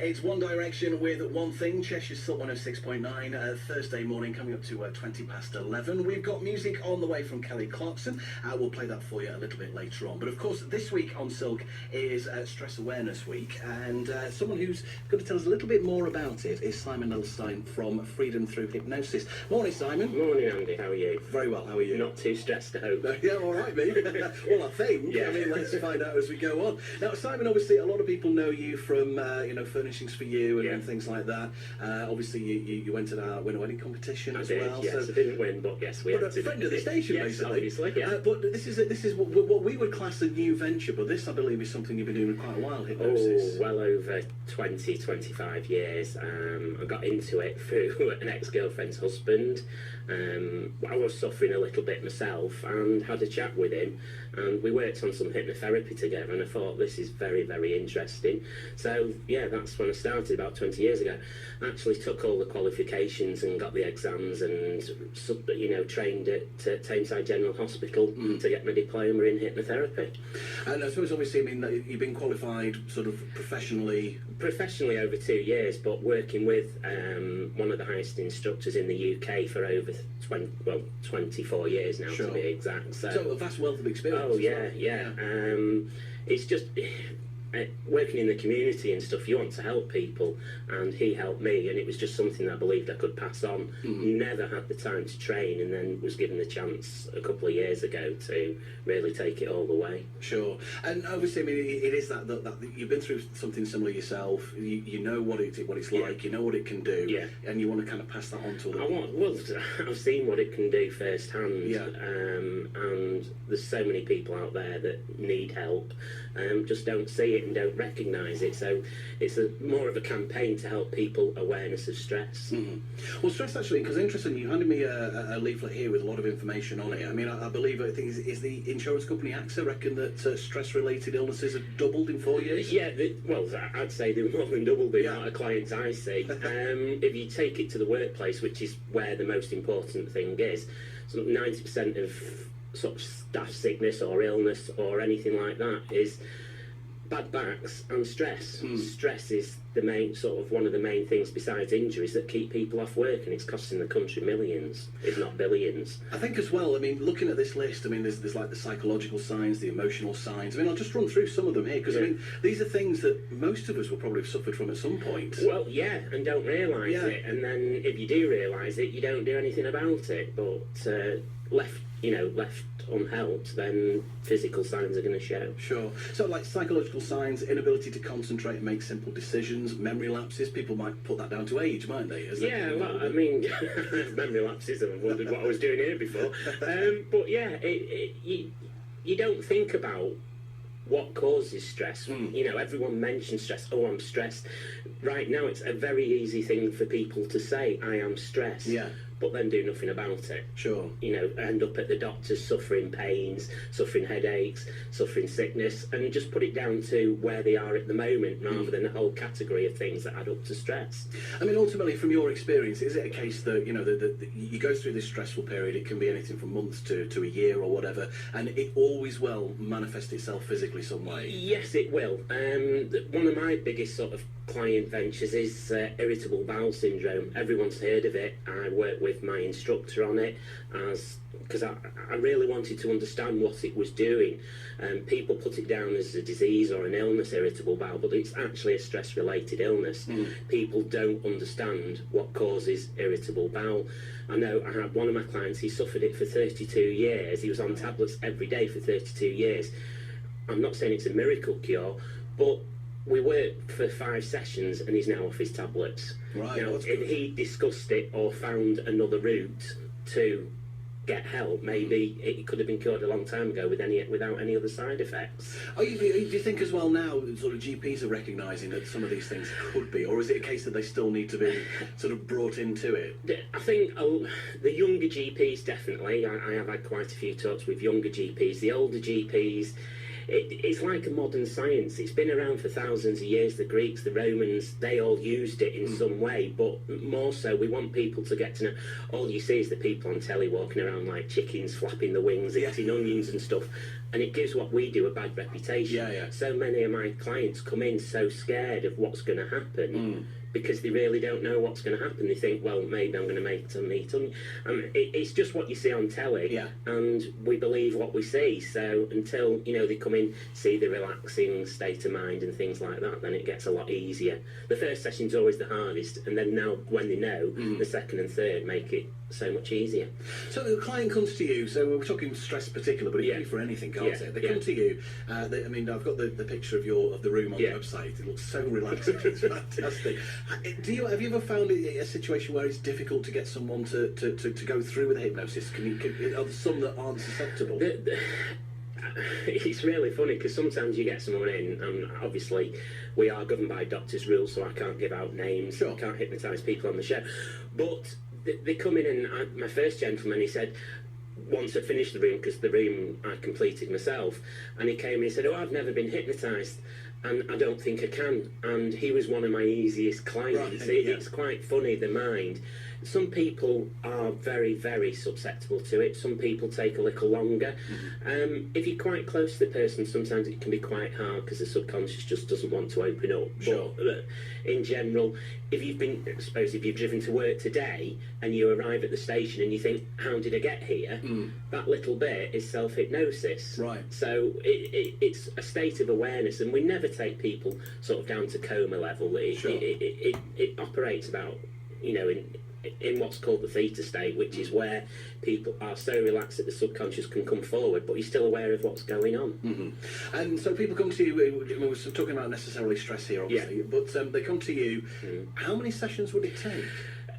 It's One Direction with One Thing, Cheshire Salt 106.9, Thursday morning, coming up to 20 past 11. We've got music on the way from Kelly Clarkson. We'll play that for you a little bit later on. But of course, this week on Silk is Stress Awareness Week, and someone who's going to tell us a little bit more about it is Simon Littlestein from Freedom Through Hypnosis. Morning, Simon. Morning, Andy. How are you? Very well, how are you? Not too stressed, I hope. Yeah, all right, me. Well, I think. Yeah. I mean, let's find out as we go on. Now, Simon, obviously, a lot of people know you from, Furnishings for You and things like that. Obviously, you went to our Win a Wedding competition as well. Yes, so, I didn't win, but yes, we but had a friend of the station, yes, basically. Obviously, yeah. But this is what we would class a new venture, but this, I believe, is something you've been doing for quite a while, hypnosis. Oh, well over 20, 25 years. I got into it through an ex-girlfriend's husband. I was suffering a little bit myself and had a chat with him, and we worked on some hypnotherapy together, and I thought this is very, very interesting. So yeah, that's when I started about 20 years ago. I actually took all the qualifications and got the exams, and trained at Tameside General Hospital to get my diploma in hypnotherapy. And I suppose, obviously, I mean, you've been qualified sort of professionally over 2 years, but working with one of the highest instructors in the UK for over 24 years now, sure, to be exact. So a vast wealth of experience. Oh yeah, yeah. It's just working in the community and stuff, you want to help people, and he helped me, and it was just something that I believed I could pass on. Never had the time to train, and then was given the chance a couple of years ago to really take it all the way. Sure. And obviously, I mean, it is that you've been through something similar yourself. You know what it's like, you know what it can do, and you want to kind of pass that on to other people. Well, I've seen what it can do firsthand, and there's so many people out there that need help, just don't see it and don't recognise it. So it's more of a campaign to help people awareness of stress. Well, stress, actually, because interesting, you handed me a leaflet here with a lot of information on it. I mean, I believe, I think, is the insurance company AXA reckon that stress-related illnesses have doubled in 4 years? Yeah, well, I'd say they've more than doubled the amount of clients I see. If you take it to the workplace, which is where the most important thing is, so 90% of sort of staff sickness or illness or anything like that is bad backs and stress. Stress is the main one of the main things besides injuries that keep people off work, and it's costing the country millions, if not billions. I think as well, I mean, looking at this list, I mean, there's like the psychological signs, the emotional signs. I mean, I'll just run through some of them here, because I mean, these are things that most of us will probably have suffered from at some point. Well, yeah, and don't realise it, and then if you do realise it, you don't do anything about it, but left unhelped, then physical signs are going to show. Sure. So, like psychological signs, inability to concentrate and make simple decisions, memory lapses. People might put that down to age, mightn't they? Yeah, well, I mean, memory lapses. I've wondered what I was doing here before. But yeah, you don't think about what causes stress. Everyone mentions stress. Oh, I'm stressed. Right now, it's a very easy thing for people to say, I am stressed. Yeah. But then do nothing about it. Sure. End up at the doctors suffering pains, suffering headaches, suffering sickness, and just put it down to where they are at the moment, rather than a whole category of things that add up to stress. I mean, ultimately, from your experience, is it a case that, you go through this stressful period, it can be anything from months to a year or whatever, and it always will manifest itself physically some way? Yes, it will. One of my biggest sort of client ventures is irritable bowel syndrome. Everyone's heard of it. I work with my instructor on it because I really wanted to understand what it was doing. People put it down as a disease or an illness, irritable bowel, but it's actually a stress-related illness. People don't understand what causes irritable bowel. I know I had one of my clients, he suffered it for 32 years. He was on tablets every day for 32 years. I'm not saying it's a miracle cure, but we worked for 5 sessions and he's now off his tablets. Right. Now, if he discussed it or found another route to get help, maybe it could have been cured a long time ago without any other side effects. Do you think as well now sort of GPs are recognising that some of these things could be, or is it a case that they still need to be sort of brought into it? I think the younger GPs, definitely. I have had quite a few talks with younger GPs. The older GPs, it's like a modern science. It's been around for thousands of years. The Greeks, the Romans, they all used it in some way, but more so we want people to get to know. All you see is the people on telly walking around like chickens, flapping the wings, eating onions and stuff. and it gives what we do a bad reputation. So many of my clients come in so scared of what's going to happen because they really don't know what's going to happen. They think, well, maybe I'm going to make some meat on you. It's just what you see on telly, and we believe what we see. So until they come in, see the relaxing state of mind and things like that, then it gets a lot easier. The first session's always the hardest, and then now when they know, the second and third make it so much easier. So the client comes to you, so we're talking stress in particular, but it can be for anything, can't it? They come to you, I mean, I've got the picture of the room on the website. It looks so relaxing. It's fantastic. Have you ever found a situation where it's difficult to get someone to go through with hypnosis? Are there some that aren't susceptible? It's really funny because sometimes you get someone in, and obviously we are governed by doctors' rules, so I can't give out names, I can't hypnotise people on the show, but they come in, and my first gentleman, he said, once I finished the room, because the room I completed myself, and he came and he said, oh, I've never been hypnotised, and I don't think I can. And he was one of my easiest clients. It's quite funny, the mind. Some people are very, very susceptible to it. Some people take a little longer. If you're quite close to the person, sometimes it can be quite hard because the subconscious just doesn't want to open up. But in general, if you've driven to work today and you arrive at the station and you think, how did I get here? That little bit is self-hypnosis. So it's a state of awareness, and we never take people sort of down to coma level. It operates about, in what's called the theta state, which is where people are so relaxed that the subconscious can come forward, but you're still aware of what's going on. And so people come to you, we're talking about necessarily stress here, obviously, but they come to you, how many sessions would it take?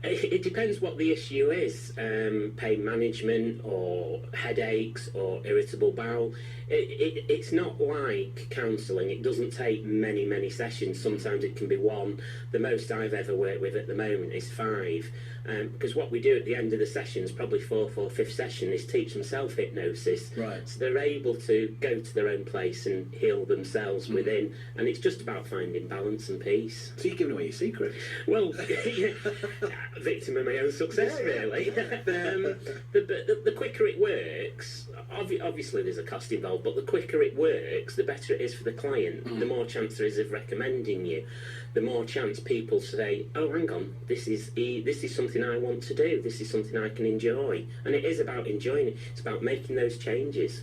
It depends what the issue is, pain management or headaches or irritable bowel. It's not like counselling. It doesn't take many sessions. Sometimes it can be one. The most I've ever worked with at the moment is 5. Because what we do at the end of the sessions, probably 4th or 5th session, is teach them self-hypnosis. So they're able to go to their own place and heal themselves within. And it's just about finding balance and peace. So you're giving away your secret? Well, victim of my own success, really. The quicker it works, obviously there's a cost involved, but the quicker it works, the better it is for the client. The more chance there is of recommending you. The more chance people say, oh, hang on, this is something I want to do, this is something I can enjoy. And it is about enjoying it, it's about making those changes.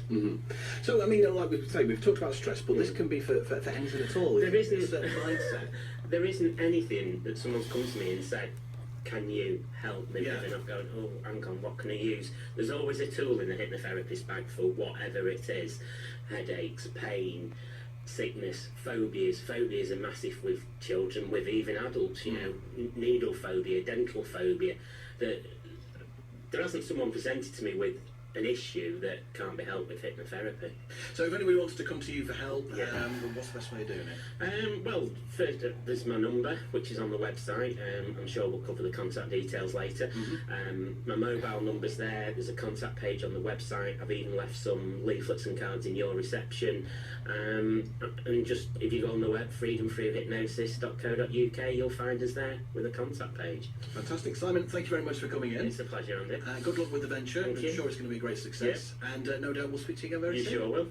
So, I mean, like we say, we've talked about stress, but this can be for anything at all. There isn't anything that someone's come to me and said, can you help me with? And I'm going, oh, hang on, what can I use? There's always a tool in the hypnotherapist bag for whatever it is. Headaches, pain, sickness, phobias. Phobias are massive with children, with even adults, needle phobia, dental phobia. There hasn't someone presented to me with an issue that can't be helped with hypnotherapy. So if anybody wants to come to you for help, what's the best way of doing it? Well, first there's my number, which is on the website. I'm sure we'll cover the contact details later. My mobile number's there. There's a contact page on the website. I've even left some leaflets and cards in your reception. And just, if you go on the web, freedomthroughhypnosis.co.uk, you'll find us there with a contact page. Fantastic. Simon, thank you very much for coming in. It's a pleasure, Andy. Good luck with the venture. I'm sure it's going to be a great success. And no doubt we'll speak to you again very soon. You sure will.